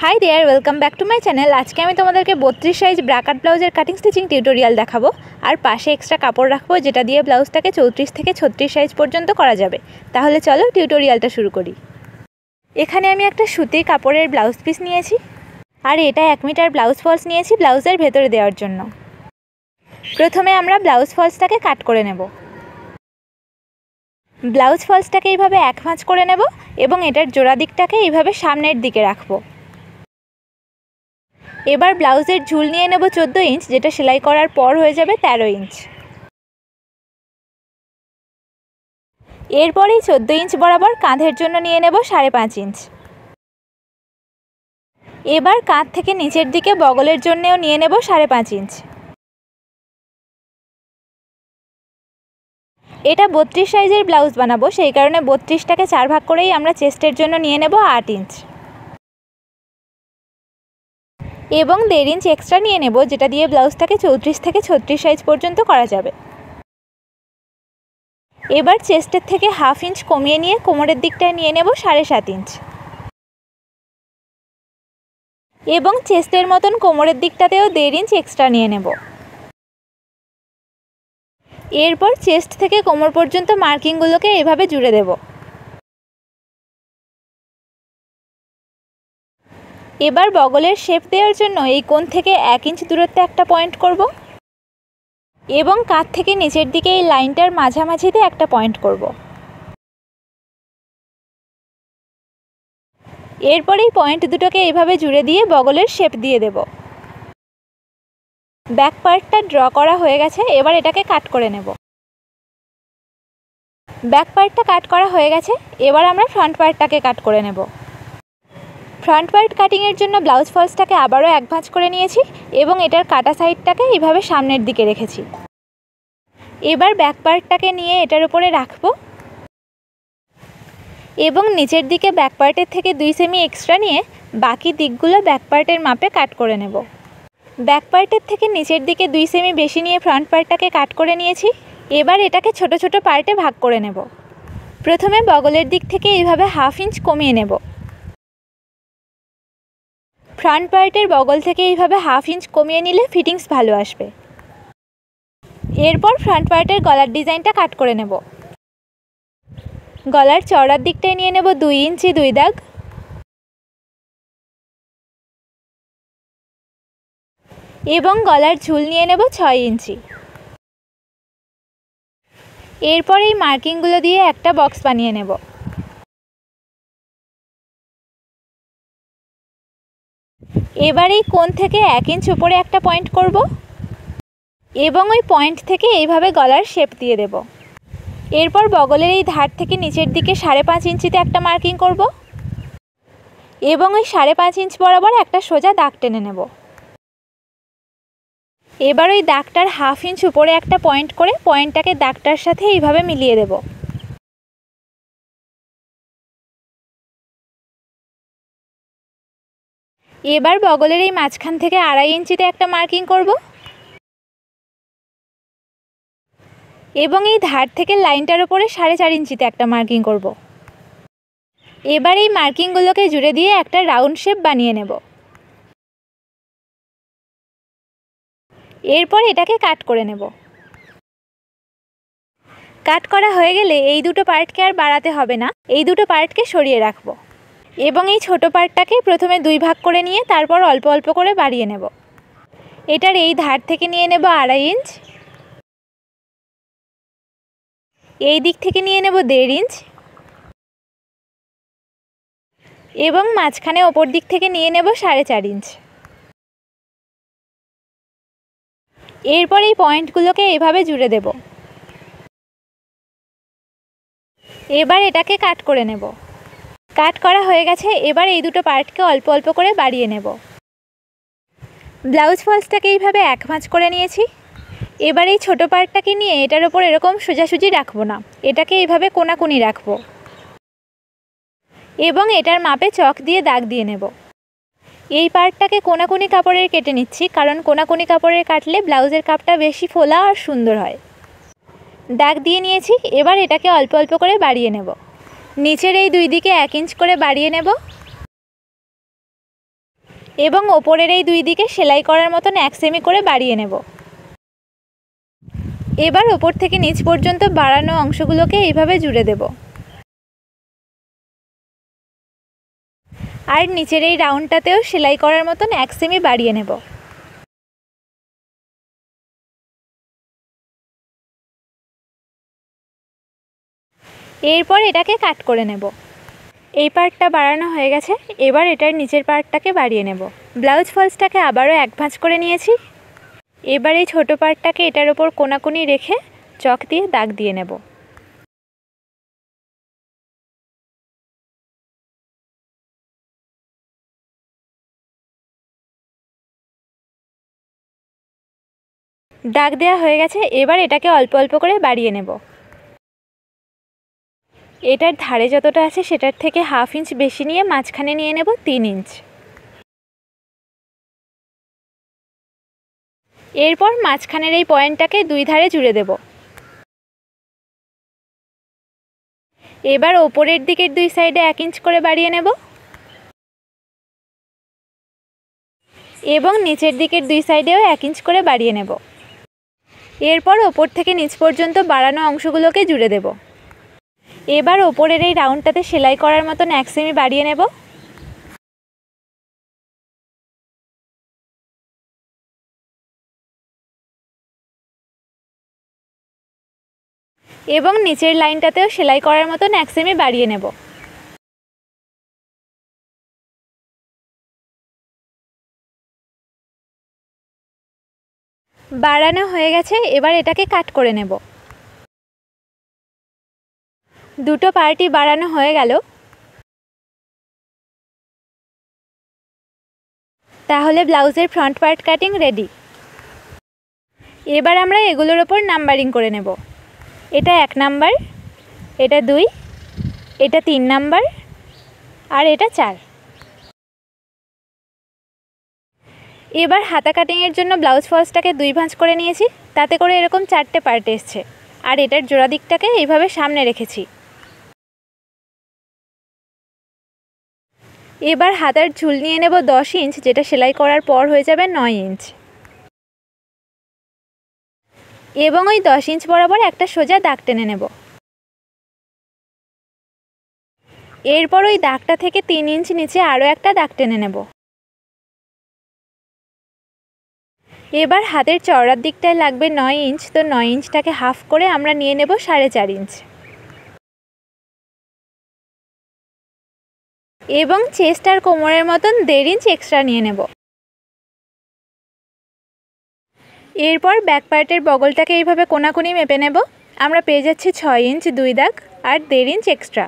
High there welcome back to my channel. आज के आमी तोमादेरके 32 साइज ब्राकाट ब्लाउजेर काटिंग स्टिचिंग टिउटोरियल देखाबो और पाशे एक्सट्रा कापड़ राखबो जेटा दिए ब्लाउजटाके 34 থেকে 36 साइज पर्यन्त करा जाबे। ताहले चलो टिउटोरियलटा शुरू करी। एखाने आमी एकटा सुतिर कापड़ेर ब्लाउज पिस नियेछि और एटा 1 मीटार ब्लाउज फल्स नियेछि ब्लाउजेर भेतरे देওয়ার জন্য। प्रथमे आमरा ब्लाउज फल्सटाके काट करे नेब। ब्लाउज फल्सटाके এইভাবে এক ভাঁজ করে নেব এবং এটার জোড়া দিকটাকে এইভাবে সামনের দিকে রাখবো। এবার ব্লাউজের ঝুল নিয়ে নেব 14 ইঞ্চ, যেটা সেলাই করার পর হয়ে যাবে 13 ইঞ্চ। এরপরই 14 ইঞ্চ বরাবর কাঁধের জন্য নিয়ে নেব 5.5 ইঞ্চ। এবার কাঁধ থেকে নিচের দিকে বগলের জন্যও নিয়ে নেব 5.5 ইঞ্চ। এটা 32 সাইজের ব্লাউজ বানাবো, সেই কারণে 32টাকে 4 ভাগ করেই আমরা চেস্টের জন্য নিয়ে নেব 8 ইঞ্চ এবং 1.5 ইঞ্চ এক্সট্রা নিয়ে নেব, যেটা দিয়ে ব্লাউজটাকে 34 থেকে 36 সাইজ পর্যন্ত করা যাবে। এবার চেস্টের থেকে 1/2 ইঞ্চ কমিয়ে নিয়ে কোমরের দিকটায় নিয়ে নেব 7.5 ইঞ্চ এবং চেস্টের মতন কোমরের দিকটাতেও 1.5 ইঞ্চ এক্সট্রা নিয়ে নেব। এরপর চেস্ট থেকে কোমর পর্যন্ত মার্কিংগুলোকে এভাবে জুড়ে দেব। এবার বগলের শেপ দেওয়ার জন্য এই কোণ থেকে 1 ইঞ্চ দূরত্বে একটা পয়েন্ট করব এবং কাঁধ থেকে নিচের দিকে এই লাইনটার মাঝামাঝিতে একটা পয়েন্ট করব। এরপর এই পয়েন্ট দুটোকে এইভাবে জুড়ে দিয়ে বগলের শেপ দিয়ে দেব। ব্যাক পার্টটা ড্র করা হয়ে গেছে, এবার এটাকে কাট করে নেব। ব্যাক পার্টটা কাট করা হয়ে গেছে, এবার আমরা ফ্রন্ট পার্টটাকে কাট করে নেব। ফ্রন্ট পার্ট কাটিংয়ের জন্য ব্লাউজ ফলসটাকে আবারও এক ভাঁজ করে নিয়েছি এবং এটার কাটা সাইডটাকে এইভাবে সামনের দিকে রেখেছি। এবার ব্যাক পার্টটাকে নিয়ে এটার উপরে রাখবো এবং নিচের দিকে ব্যাক পার্টের থেকে 2 সেমি এক্সট্রা নিয়ে বাকি দিকগুলো ব্যাক পার্টের মাপে কাট করে নেব। ব্যাক পার্টের থেকে নিচের দিকে 2 সেমি বেশি নিয়ে ফ্রন্ট পার্টটাকে কাট করে নিয়েছি। এবার এটাকে ছোট ছোট পার্টে ভাগ করে নেব। প্রথমে বগলের দিক থেকে এইভাবে 1/2 ইঞ্চ কমিয়ে নেব। ফ্রন্ট পার্টের বগল থেকে এইভাবে 1/2 ইঞ্চ কমিয়ে নিলে ফিটিংস ভালো আসবে। এরপর ফ্রন্ট পার্টের গলার ডিজাইনটা কাট করে নেব। গলার চওড়ার দিকটায় নিয়ে নেব 2 ইঞ্চি 2 দাগ এবং গলার ঝুল নিয়ে নেব 6 ইঞ্চি। এরপর এই মার্কিংগুলো দিয়ে একটা বক্স বানিয়ে নেব। এবার এই কোণ থেকে 1 ইঞ্চ উপরে একটা পয়েন্ট করব এবং ওই পয়েন্ট থেকে এইভাবে গলার শেপ দিয়ে দেব। এরপর বগলের এই ধার থেকে নিচের দিকে 5.5 ইঞ্চিতে একটা মার্কিং করব এবং ওই 5.5 ইঞ্চ বরাবর একটা সোজা দাগ টেনে নেব। এবার ওই দাগটার 1/2 ইঞ্চ উপরে একটা পয়েন্ট করে পয়েন্টটাকে দাগটার সাথে এইভাবে মিলিয়ে দেব। এবার বগলের এই মাঝখান থেকে 2.5 ইঞ্চিতে একটা মার্কিং করব এবং এই ধার থেকে লাইনটার উপরে 4.5 ইঞ্চিতে একটা মার্কিং করব। এবার এই মার্কিংগুলোকে জুড়ে দিয়ে একটা রাউন্ড শেপ বানিয়ে নেব। এরপর এটাকে কাট করে নেব। কাট করা হয়ে গেলে এই দুটো পার্টকে আর বাড়াতে হবে না, এই দুটো পার্টকে সরিয়ে রাখব এবং এই ছোট পার্টটাকে প্রথমে 2 ভাগ করে নিয়ে তারপর অল্প অল্প করে বাড়িয়ে নেব। এটার এই ধার থেকে নিয়ে নেব 2.5 ইঞ্চ, এই দিক থেকে নিয়ে নেব 1.5 ইঞ্চ এবং মাঝখানে ওপর দিক থেকে নিয়ে নেব 4.5 ইঞ্চ। এরপর এই পয়েন্টগুলোকে এভাবে জুড়ে দেব। এবার এটাকে কাট করে নেব। কাট করা হয়ে গেছে, এবার এই দুটো পার্টকে অল্প অল্প করে বাড়িয়ে নেব। ব্লাউজ ফলসটাকে এইভাবে এক ভাঁজ করে নিয়েছি। এবার এই ছোটো পার্টটাকে নিয়ে এটার ওপর এরকম সোজাসুজি রাখবো না, এটাকে এইভাবে কোনাকুনি রাখবো এবং এটার মাপে চক দিয়ে দাগ দিয়ে নেব। এই পার্টটাকে কোনাকুনি কাপড়ের কেটে নিচ্ছি, কারণ কোনাকুনি কাপড়ের কাটলে ব্লাউজের কাপটা বেশি ফোলা আর সুন্দর হয়। দাগ দিয়ে নিয়েছি, এবার এটাকে অল্প অল্প করে বাড়িয়ে নেব। নিচের এই 2 দিকে 1 ইঞ্চ করে বাড়িয়ে নেব এবং ওপরের এই দুই দিকে সেলাই করার মতন 1 সেমি করে বাড়িয়ে নেব। এবার ওপর থেকে নিচ পর্যন্ত বাড়ানো অংশগুলোকে এইভাবে জুড়ে দেব। আর নিচের এই রাউন্ডটাতেও সেলাই করার মতন 1 সেমি বাড়িয়ে নেব। এরপর এটাকে কাট করে নেব। এই পার্টটা বাড়ানো হয়ে গেছে, এবার এটার নিচের পার্টটাকে বাড়িয়ে নেব। ব্লাউজ ফলসটাকে আবারও 1 ভাঁজ করে নিয়েছি। এবার এই ছোটো পার্টটাকে এটার ওপর কোনাকুনি রেখে চক দিয়ে দাগ দিয়ে নেব। দাগ দেওয়া হয়ে গেছে, এবার এটাকে অল্প অল্প করে বাড়িয়ে নেব। এটার ধারে যতটা আছে সেটার থেকে 1/2 ইঞ্চ বেশি নিয়ে মাঝখানে নিয়ে নেব 3 ইঞ্চ। এরপর মাঝখানের এই পয়েন্টটাকে দুই ধারে জুড়ে দেব। এবার ওপরের দিকের দুই সাইডে 1 ইঞ্চ করে বাড়িয়ে নেব এবং নিচের দিকের দুই সাইডেও 1 ইঞ্চ করে বাড়িয়ে নেব। এরপর ওপর থেকে নিচ পর্যন্ত বাড়ানো অংশগুলোকে জুড়ে দেব। এবার ওপরের এই রাউন্ডটাতে সেলাই করার মতন 1 সেমি বাড়িয়ে নেব। এবং নিচের লাইনটাতেও সেলাই করার মতন 1 সেমি বাড়িয়ে নেব। বাড়ানো হয়ে গেছে, এবার এটাকে কাট করে নেব। দুটো পার্টই বাড়ানো হয়ে গেল। তাহলে ব্লাউজের ফ্রন্ট পার্ট কাটিং রেডি। এবার আমরা এগুলোর ওপর নাম্বারিং করে নেব। এটা 1 নাম্বার, এটা 2, এটা 3 নাম্বার আর এটা 4। এবার হাতা কাটিংয়ের জন্য ব্লাউজ ফলসটাকে 2 ভাঁজ করে নিয়েছি, তাতে করে এরকম 4টে পার্ট এসছে। আর এটার জোড়া দিকটাকে এইভাবে সামনে রেখেছি। এবার হাতার ঝুল নিয়ে নেব 10 ইঞ্চ, যেটা সেলাই করার পর হয়ে যাবে 9 ইঞ্চ। এবং ওই 10 ইঞ্চ বরাবর একটা সোজা দাগ টেনে নেব। এরপর ওই দাগটা থেকে 3 ইঞ্চ নিচে আরও একটা দাগ টেনে নেব। এবার হাতের চওড়ার দিকটায় লাগবে 9 ইঞ্চ, তো 9 ইঞ্চটাকে হাফ করে আমরা নিয়ে নেব 4.5 ইঞ্চ। এবং চেস্ট আর কোমরের মতন 1.5 ইঞ্চ এক্সট্রা নিয়ে নেব। এরপর ব্যাক পার্টের বগলটাকে এইভাবে কোনাকুনি মেপে নেব। আমরা পেয়ে যাচ্ছি 6 ইঞ্চ 2 দাগ আর 1.5 ইঞ্চ এক্সট্রা।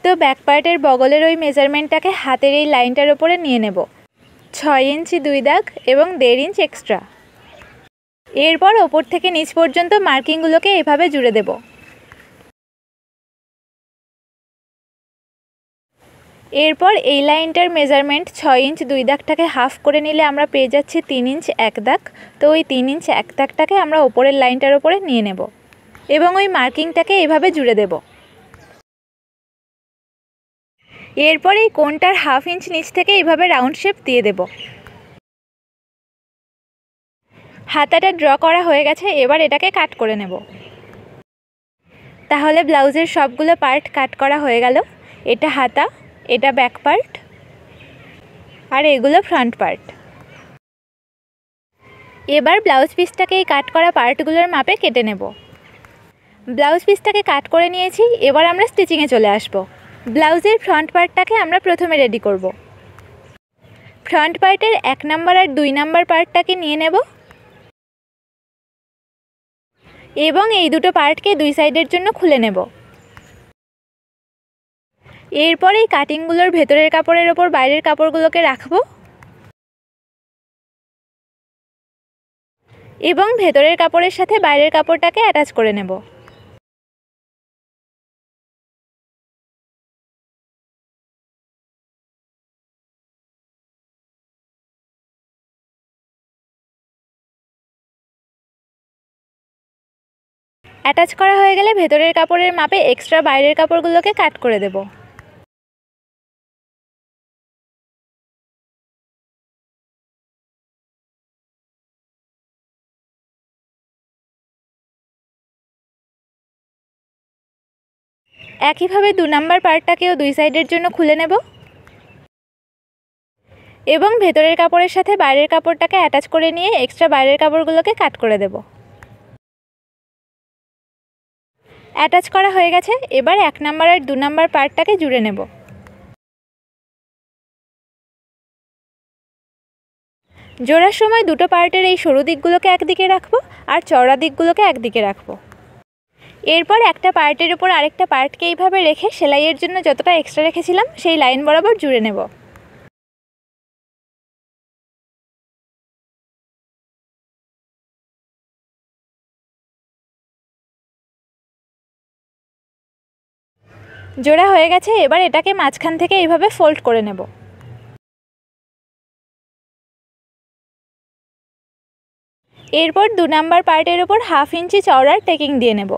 তো ব্যাক পার্টের বগলের ওই মেজারমেন্টটাকে হাতের এই লাইনটার ওপরে নিয়ে নেব। 6 ইঞ্চি 2 দাগ এবং 1.5 ইঞ্চ এক্সট্রা। এরপর ওপর থেকে নিচ পর্যন্ত মার্কিংগুলোকে এভাবে জুড়ে দেব। এরপর এই লাইনটার মেজারমেন্ট 6 ইঞ্চ 2 দাগটাকে হাফ করে নিলে আমরা পেয়ে যাচ্ছি 3 ইঞ্চ 1 দাগ। তো ওই 3 ইঞ্চ 1 দাগটাকে আমরা ওপরের লাইনটার ওপরে নিয়ে নেব এবং ওই মার্কিংটাকে এভাবে জুড়ে দেব। এরপর এই কোণটার 1/2 ইঞ্চ নিচ থেকে এইভাবে রাউন্ড শেপ দিয়ে দেব। হাতাটা ড্র করা হয়ে গেছে, এবার এটাকে কাট করে নেব। তাহলে ব্লাউজের সবগুলো পার্ট কাট করা হয়ে গেল। এটা হাতা, এটা ব্যাক পার্ট আর এগুলো ফ্রন্ট পার্ট। এবার ব্লাউজ পিসটাকে এই কাট করা পার্টগুলোর মাপে কেটে নেব। ব্লাউজ পিসটাকে কাট করে নিয়েছি, এবার আমরা স্টিচিংয়ে চলে আসব। ব্লাউজের ফ্রন্ট পার্টটাকে আমরা প্রথমে রেডি করব। ফ্রন্ট পার্টের 1 নাম্বার আর 2 নাম্বার পার্টটাকে নিয়ে নেব এবং এই দুটো পার্টকে দুই সাইডের জন্য খুলে নেব। এরপর এই কাটিংগুলোর ভেতরের কাপড়ের ওপর বাইরের কাপড়গুলোকে রাখবো এবং ভেতরের কাপড়ের সাথে বাইরের কাপড়টাকে অ্যাটাচ করে নেব। অ্যাটাচ করা হয়ে গেলে ভেতরের কাপড়ের মাপে এক্সট্রা বাইরের কাপড়গুলোকে কাট করে দেব। একইভাবে 2 নাম্বার পার্টটাকেও দুই সাইডের জন্য খুলে নেব এবং ভেতরের কাপড়ের সাথে বাইরের কাপড়টাকে অ্যাটাচ করে নিয়ে এক্সট্রা বাইরের কাপড়গুলোকে কাট করে দেব। অ্যাটাচ করা হয়ে গেছে। এবার 1 নাম্বার আর 2 নাম্বার পার্টটাকে জুড়ে নেব। জোড়ার সময় দুটো পার্টের এই সরু দিকগুলোকে একদিকে রাখবো আর চওড়া দিকগুলোকে একদিকে রাখবো। এরপর একটা পার্টের উপর আরেকটা পার্টকে এইভাবে রেখে সেলাইয়ের জন্য যতটা এক্সট্রা রেখেছিলাম সেই লাইন বরাবর জুড়ে নেব। জোড়া হয়ে গেছে। এবার এটাকে মাঝখান থেকে এইভাবে ফোল্ড করে নেব। এরপর 2 নাম্বার পার্টের উপর 1/2 ইঞ্চি চওড়ার টেকিং দিয়ে নেব।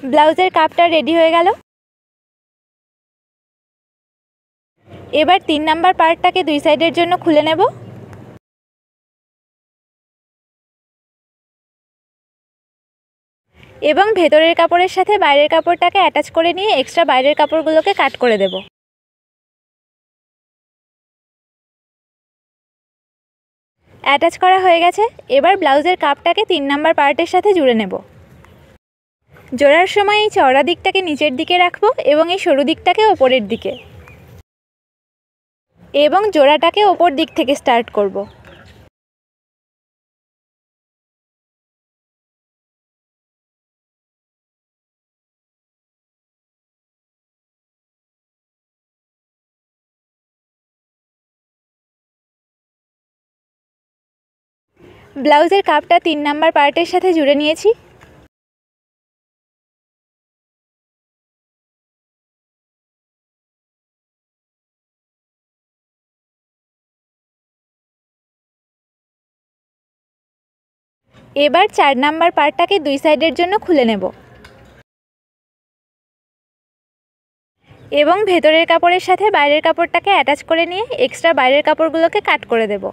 ব্লাউজের কাপটা রেডি হয়ে গেল। এবার 3 নাম্বার পার্টটাকে দুই সাইডের জন্য খুলে নেব এবং ভেতরের কাপড়ের সাথে বাইরের কাপড়টাকে অ্যাটাচ করে নিয়ে এক্সট্রা বাইরের কাপড়গুলোকে কাট করে দেব। অ্যাটাচ করা হয়ে গেছে। এবার ব্লাউজের কাপটাকে 3 নাম্বার পার্টের সাথে জুড়ে নেব। জোড়ার সময় এই চওড়া দিকটাকে নিচের দিকে রাখবো এবং এই সরু দিকটাকে ওপরের দিকে, এবং জোড়াটাকে ওপর দিক থেকে স্টার্ট করব। ব্লাউজের কাপটা 3 নাম্বার পার্টের সাথে জুড়ে নিয়েছি। এবার 4 নাম্বার পার্টটাকে দুই সাইডের জন্য খুলে নেব এবং ভেতরের কাপড়ের সাথে বাইরের কাপড়টাকে অ্যাটাচ করে নিয়ে এক্সট্রা বাইরের কাপড়গুলোকে কাট করে দেব।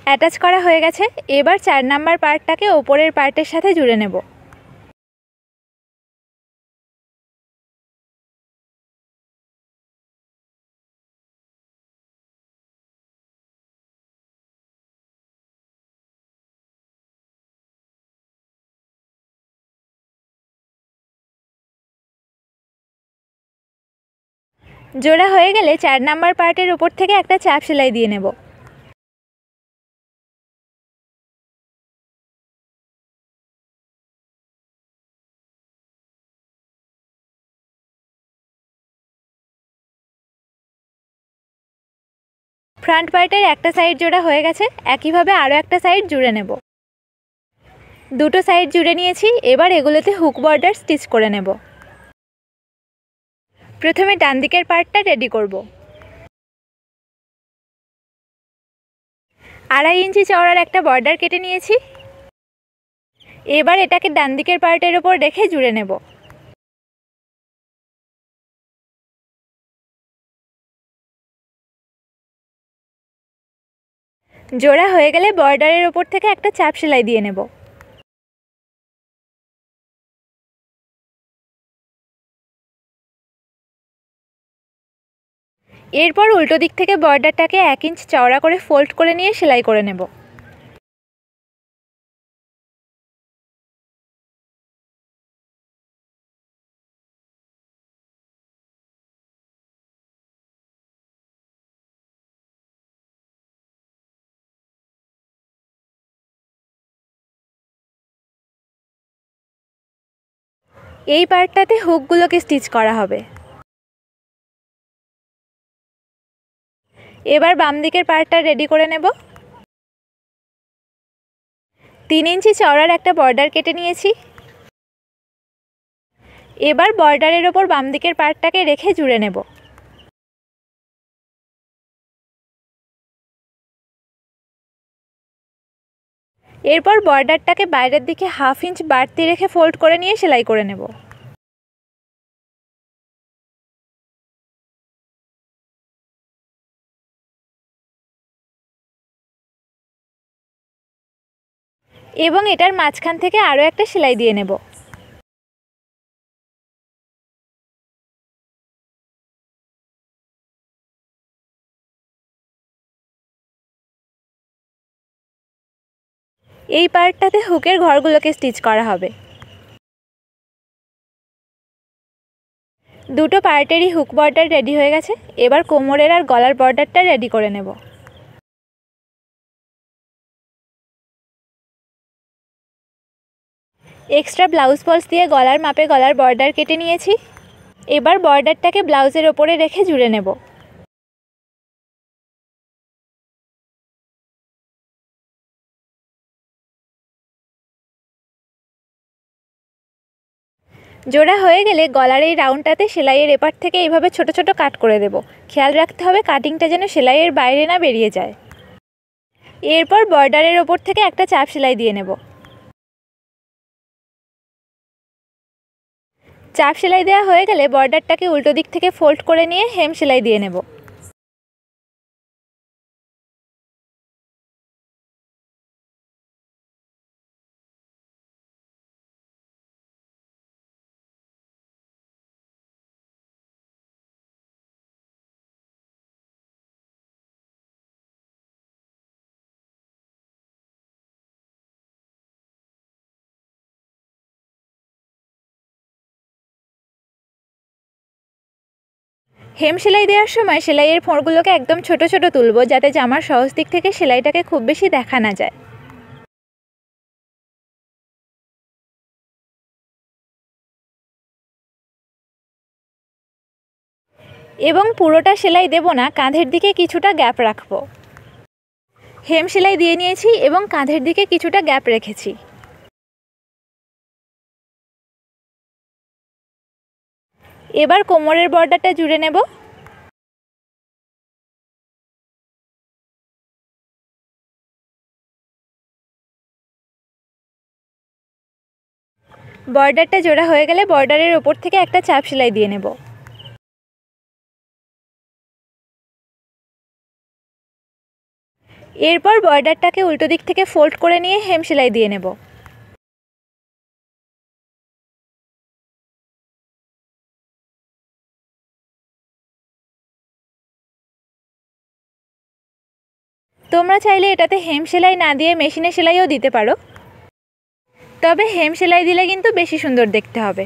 অ্যাটাচ করা হয়ে গেছে। এবার 4 নাম্বার পার্টটাকে ওপরের পার্টের সাথে জুড়ে নেব। জোড়া হয়ে গেলে 4 নাম্বার পার্টের উপর থেকে একটা চাপ সেলাই দিয়ে নেব। ফ্রন্ট পার্টের একটা সাইড জোড়া হয়ে গেছে। একইভাবে আরও একটা সাইড জুড়ে নেব। দুটো সাইড জুড়ে নিয়েছি। এবার এগুলোতে হুক বর্ডার স্টিচ করে নেব। প্রথমে ডান দিকের পার্টটা রেডি করব। 2.5 ইঞ্চি চওড়ার একটা বর্ডার কেটে নিয়েছি। এবার এটাকে ডান দিকের পার্টের উপর রেখে জুড়ে নেব। জোড়া হয়ে গেলে বর্ডারের উপর থেকে একটা চাপ সেলাই দিয়ে নেব। এরপর উল্টো দিক থেকে বর্ডারটাকে 1 ইঞ্চ চওড়া করে ফোল্ড করে নিয়ে সেলাই করে নেব। এই পার্টটাতে হুকগুলোকে স্টিচ করা হবে। এবার বাম দিকের পার্টটা রেডি করে নেব। 3 ইঞ্চি চওড়ার একটা বর্ডার কেটে নিয়েছি। এবার বর্ডারের ওপর বাম দিকের পার্টটাকে রেখে জুড়ে নেব। এরপর বর্ডারটাকে বাইরের দিকে 1/2 ইঞ্চ বাড়তি রেখে ফোল্ড করে নিয়ে সেলাই করে নেব। এবং এটার মাঝখান থেকে আরও একটা সেলাই দিয়ে নেব। এই পার্টটাতে হুকের ঘরগুলোকে স্টিচ করা হবে। দুটো পার্টেরই হুক বর্ডার রেডি হয়ে গেছে। এবার কোমরের আর গলার বর্ডারটা রেডি করে নেব। এক্সট্রা ব্লাউজ ফলস দিয়ে গলার মাপে গলার বর্ডার কেটে নিয়েছি। এবার বর্ডারটাকে ব্লাউজের ওপরে রেখে জুড়ে নেব। জোড়া হয়ে গেলে গলার এই রাউন্ডটাতে সেলাইয়ের এপার থেকে এইভাবে ছোট ছোট কাট করে দেব। খেয়াল রাখতে হবে কাটিংটা যেন সেলাইয়ের বাইরে না বেরিয়ে যায়। এরপর বর্ডারের ওপর থেকে একটা চাপ সেলাই দিয়ে নেব। চাপ সেলাই দেওয়া হয়ে গেলে বর্ডারটাকে উল্টো দিক থেকে ফোল্ড করে নিয়ে হেম সেলাই দিয়ে নেব। হেম সেলাই দেওয়ার সময় সেলাইয়ের ফোঁড়গুলোকে একদম ছোট ছোট তুলব, যাতে জামার সহজ দিক থেকে সেলাইটাকে খুব বেশি দেখা না যায়। এবং পুরোটা সেলাই দেব না, কাঁধের দিকে কিছুটা গ্যাপ রাখবো। হেম সেলাই দিয়ে নিয়েছি এবং কাঁধের দিকে কিছুটা গ্যাপ রেখেছি। এবার কোমরের বর্ডারটা জুড়ে নেব। বর্ডারটা জোড়া হয়ে গেলে বর্ডারের ওপর থেকে একটা চাপ সেলাই দিয়ে নেব। এরপর বর্ডারটাকে উল্টো দিক থেকে ফোল্ড করে নিয়ে হেম সেলাই দিয়ে নেব। তোমরা চাইলে এটাতে হেম সেলাই না দিয়ে মেশিনে সেলাইও দিতে পারো, তবে হেম সেলাই দিলে কিন্তু বেশি সুন্দর দেখতে হবে।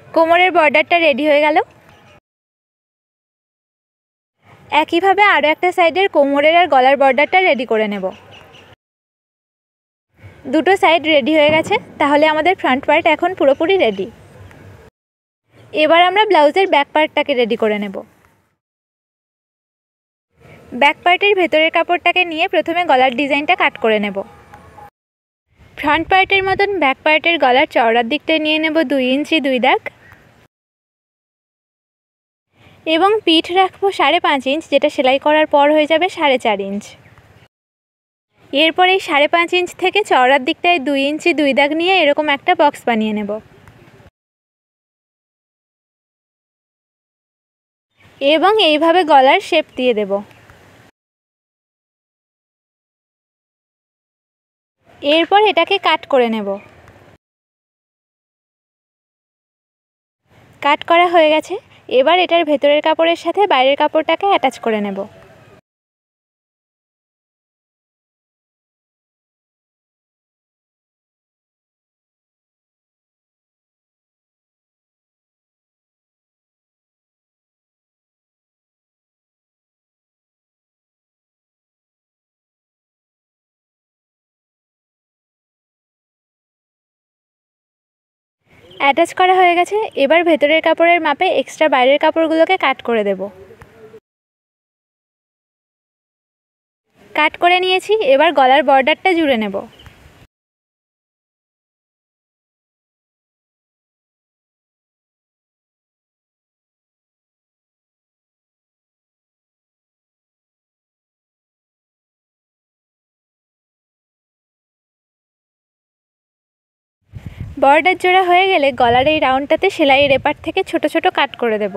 কোমরের বর্ডারটা রেডি হয়ে গেল। একইভাবে আরও একটা সাইডের কোমরের আর গলার বর্ডারটা রেডি করে নেব। দুটো সাইড রেডি হয়ে গেছে, তাহলে আমাদের ফ্রন্ট পার্ট এখন পুরোপুরি রেডি। এবার আমরা ব্লাউজের ব্যাক পার্টটাকে রেডি করে নেব। ব্যাক পার্টের ভেতরের কাপড়টাকে নিয়ে প্রথমে গলার ডিজাইনটা কাট করে নেব। ফ্রন্ট পার্টের মতন ব্যাক পার্টের গলার চওড়ার দিকটায় নিয়ে নেব 2 ইঞ্চি 2 দাগ এবং পিঠ রাখবো 5.5 ইঞ্চ, যেটা সেলাই করার পর হয়ে যাবে 4.5 ইঞ্চ। এরপর এই 5.5 ইঞ্চ থেকে চওড়ার দিকটায় 2 ইঞ্চি 2 দাগ নিয়ে এরকম একটা বক্স বানিয়ে নেব এবং এইভাবে গলার শেপ দিয়ে দেব। এরপর এটাকে কাট করে নেব। কাট করা হয়ে গেছে। এবার এটার ভেতরের কাপড়ের সাথে বাইরের কাপড়টাকে অ্যাটাচ করে নেব। অ্যাটাচ করা হয়ে গেছে। এবার ভেতরের কাপড়ের মাপে এক্সট্রা বাইরের কাপড়গুলোকে কাট করে দেব। কাট করে নিয়েছি। এবার গলার বর্ডারটা জুড়ে নেব। বর্ডার জোড়া হয়ে গেলে গলার এই রাউন্ডটাতে সেলাইয়ের এপার থেকে ছোট ছোট কাট করে দেব।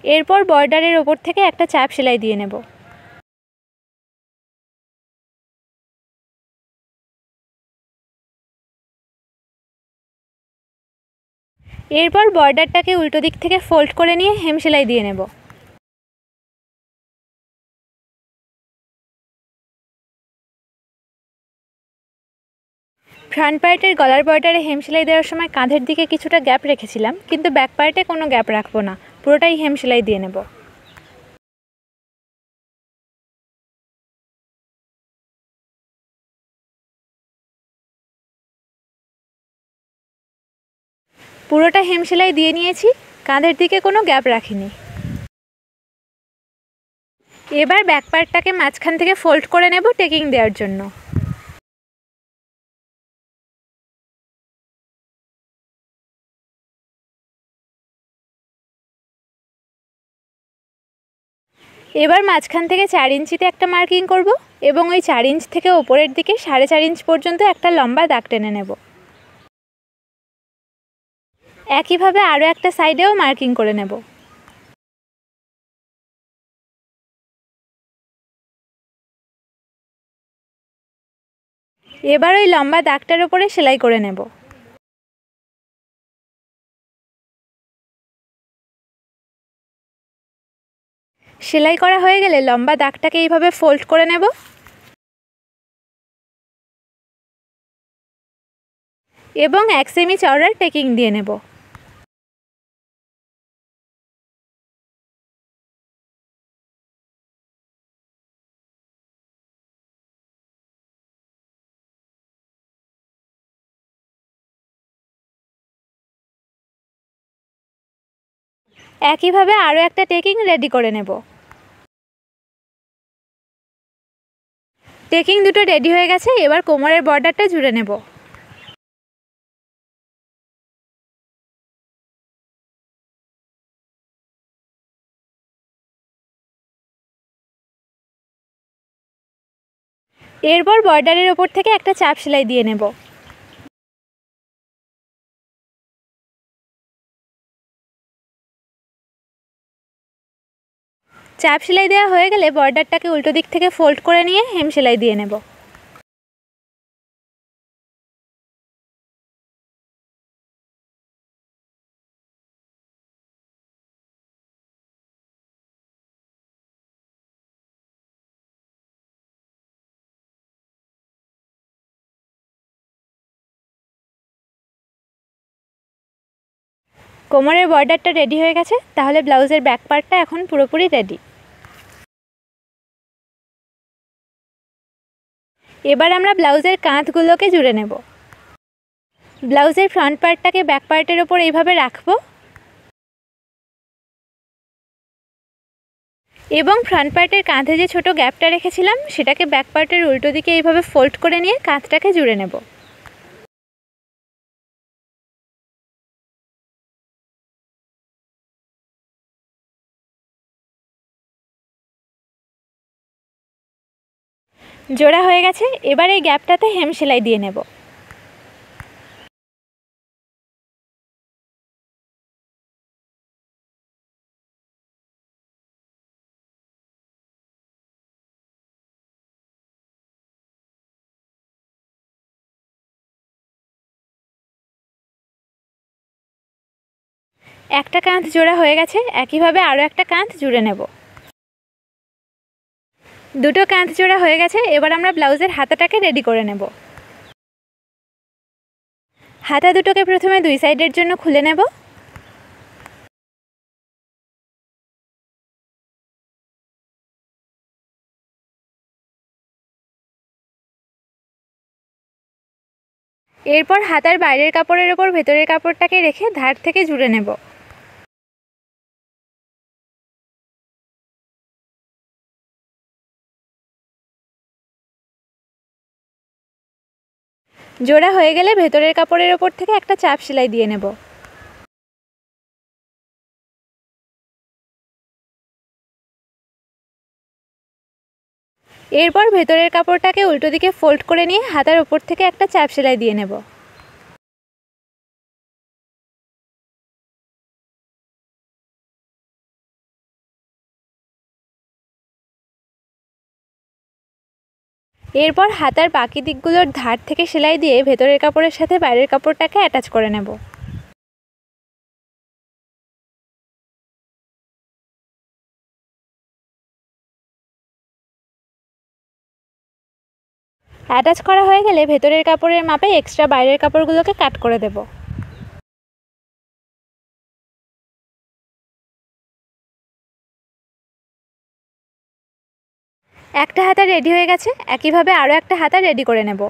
এরপর বর্ডারের ওপর থেকে একটা চাপ সেলাই দিয়ে নেব। এরপর বর্ডারটাকে উল্টো দিক থেকে ফোল্ড করে নিয়ে হেম সেলাই দিয়ে নেব। ফ্রন্ট পার্টের গলার বর্ডারে হেম সেলাই দেওয়ার সময় কাঁধের দিকে কিছুটা গ্যাপ রেখেছিলাম, কিন্তু ব্যাক পার্টে কোনো গ্যাপ রাখবো না, পুরোটাই হেম সেলাই দিয়ে নেব। পুরোটা হেম সেলাই দিয়ে নিয়েছি, কাঁধের দিকে কোনো গ্যাপ রাখিনি। এবার ব্যাক পার্টটাকে মাঝখান থেকে ফোল্ড করে নেব টেকিং দেওয়ার জন্য। এবার মাঝখান থেকে 4 ইঞ্চিতে একটা মার্কিং করব এবং ওই 4 ইঞ্চ থেকে ওপরের দিকে 4.5 ইঞ্চ পর্যন্ত একটা লম্বা দাগ টেনে নেব। একইভাবে আরও একটা সাইডেও মার্কিং করে নেব। এবার ওই লম্বা দাগটার উপরে সেলাই করে নেব। সেলাই করা হয়ে গেলে লম্বা দাগটাকে এইভাবে ফোল্ড করে নেব এবং 1 সেমি চওড়ার টেকিং দিয়ে নেব। একইভাবে আরও একটা টেকিং রেডি করে নেব। টেকিং দুটো রেডি হয়ে গেছে, এবার কোমরের বর্ডারটা জুড়ে নেব। এরপর বর্ডারের ওপর থেকে একটা চাপ সেলাই দিয়ে নেব। চাপ সেলাই দেওয়া হয়ে গেলে বর্ডারটাকে উল্টো দিক থেকে ফোল্ড করে নিয়ে হেম সেলাই দিয়ে নেব। কোমরের বর্ডারটা রেডি হয়ে গেছে, তাহলে ব্লাউজের ব্যাক পার্টটা এখন পুরোপুরি রেডি। এবার আমরা ব্লাউজের কাঁধগুলোকে জুড়ে নেব। ব্লাউজের ফ্রন্ট পার্টটাকে ব্যাক পার্টের ওপর এইভাবে রাখবো এবং ফ্রন্ট পার্টের কাঁধে যে ছোট গ্যাপটা রেখেছিলাম সেটাকে ব্যাক পার্টের উল্টো দিকে এইভাবে ফোল্ড করে নিয়ে কাঁধটাকে জুড়ে নেব। জোড়া হয়ে গেছে, এবার এই গ্যাপটাতে হেম সেলাই দিয়ে নেব। একটা কাঁধ জোড়া হয়ে গেছে, একইভাবে আরও একটা কাঁধ জুড়ে নেব। দুটো কাঁধ জোড়া হয়ে গেছে, এবার আমরা ব্লাউজের হাতাটাকে রেডি করে নেব। হাতা দুটোকে প্রথমে 2 সাইডের জন্য খুলে নেব। এরপর হাতার বাইরের কাপড়ের ওপর ভেতরের কাপড়টাকে রেখে ধার থেকে জুড়ে নেব। জোড়া হয়ে গেলে ভেতরের কাপড়ের ওপর থেকে একটা চাপ সেলাই দিয়ে নেব। এরপর ভেতরের কাপড়টাকে উল্টো দিকে ফোল্ড করে নিয়ে হাতার উপর থেকে একটা চাপ সেলাই দিয়ে নেব। এরপর হাতার বাকি দিকগুলোর ধার থেকে সেলাই দিয়ে ভেতরের কাপড়ের সাথে বাইরের কাপড়টাকে অ্যাটাচ করে নেব। অ্যাটাচ করা হয়ে গেলে ভেতরের কাপড়ের মাপে এক্সট্রা বাইরের কাপড়গুলোকে কাট করে দেব। একটা হাতা রেডি হয়ে গেছে, একইভাবে আরও একটা হাতা রেডি করে নেব।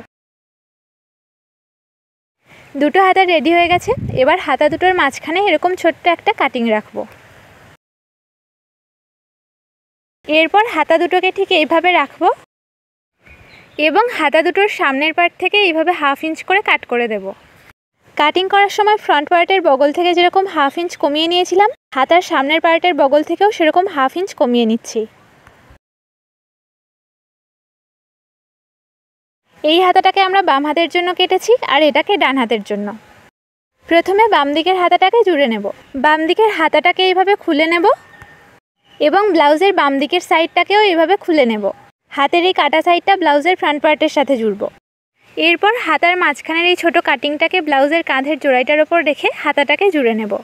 দুটো হাতা রেডি হয়ে গেছে, এবার হাতা দুটোর মাঝখানে এরকম ছোট্ট একটা কাটিং রাখবো। এরপর হাতা দুটোকে ঠিক এইভাবে রাখবো এবং হাতা দুটোর সামনের পার্ট থেকে এইভাবে 1/2 ইঞ্চ করে কাট করে দেব। কাটিং করার সময় ফ্রন্ট পার্টের বগল থেকে যেরকম 1/2 ইঞ্চ কমিয়ে নিয়েছিলাম, হাতার সামনের পার্টের বগল থেকেও সেরকম 1/2 ইঞ্চ কমিয়ে নিচ্ছি। এই হাতাটাকে আমরা বাম হাতের জন্য কেটেছি আর এটাকে ডান হাতের জন্য। প্রথমে বাম দিকের হাতাটাকে জুড়ে নেব। বাম দিকের হাতাটাকে এইভাবে খুলে নেব এবং ব্লাউজের বাম দিকের সাইডটাকেও এইভাবে খুলে নেব। হাতের এই কাটা সাইডটা ব্লাউজের ফ্রন্ট পার্টের সাথে জুড়ব। এরপর হাতার মাঝখানের এই ছোট কাটিংটাকে ব্লাউজের কাঁধের জোড়াইটার ওপর রেখে হাতাটাকে জুড়ে নেব।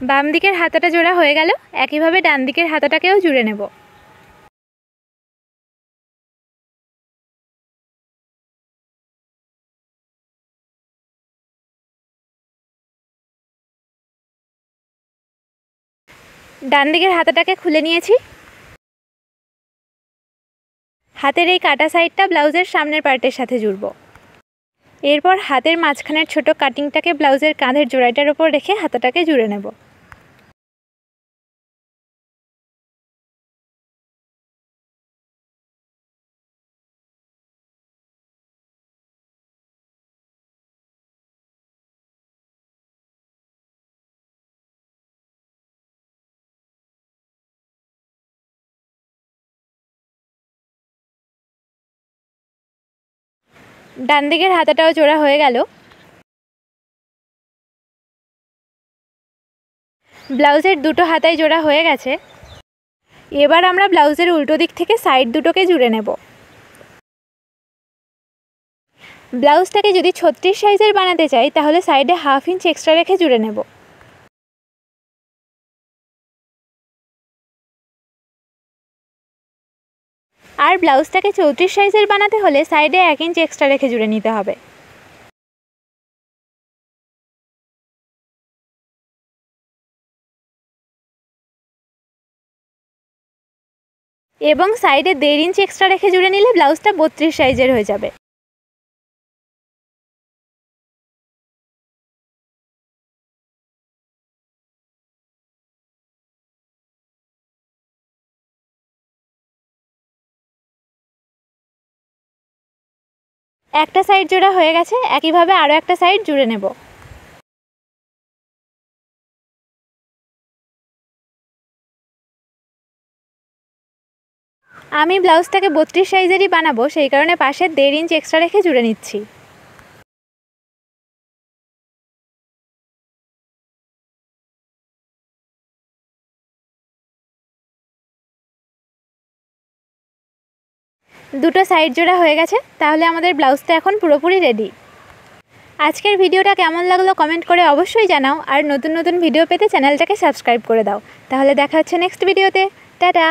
বাম দিকের হাতাটা জোড়া হয়ে গেল, একইভাবে ডান দিকের হাতাটাকেও জুড়ে নেব। ডান দিকের হাতাটাকে খুলে নিয়েছি। হাতের এই কাটা সাইডটা ব্লাউজের সামনের পার্টের সাথে জুড়ব। এরপর হাতের মাঝখানের ছোট কাটিংটাকে ব্লাউজের কাঁধের জোড়াইটার ওপর রেখে হাতাটাকে জুড়ে নেব। ডান দিকের হাতাটাও জোড়া হয়ে গেল। ব্লাউজের দুটো হাতাই জোড়া হয়ে গেছে। এবার আমরা ব্লাউজের উল্টো দিক থেকে সাইড দুটোকে জুড়ে নেব। ব্লাউজটাকে যদি 36 সাইজের বানাতে চাই তাহলে সাইডে 1/2 ইঞ্চ এক্সট্রা রেখে জুড়ে নেব। আর ব্লাউজটাকে 34 সাইজের বানাতে হলে সাইডে 1 ইঞ্চ এক্সট্রা রেখে জুড়ে নিতে হবে। এবং সাইডে 1.5 ইঞ্চ এক্সট্রা রেখে জুড়ে নিলে ব্লাউজটা 32 সাইজের হয়ে যাবে। একটা সাইড জোড়া হয়ে গেছে, একইভাবে আরও একটা সাইড জুড়ে নেব। আমি ব্লাউজটাকে 32 সাইজেরই বানাবো, সেই কারণে পাশে 1.5 ইঞ্চ এক্সট্রা রেখে জুড়ে নিচ্ছি। দুটো সাইড জোড়া হয়ে গেছে, তাহলে আমাদের ব্লাউজটা এখন পুরোপুরি রেডি। আজকের ভিডিওটা কেমন লাগলো কমেন্ট করে অবশ্যই জানাও, আর নতুন নতুন ভিডিও পেতে চ্যানেলটাকে সাবস্ক্রাইব করে দাও। তাহলে দেখা হচ্ছে নেক্সট ভিডিওতে। টাটা।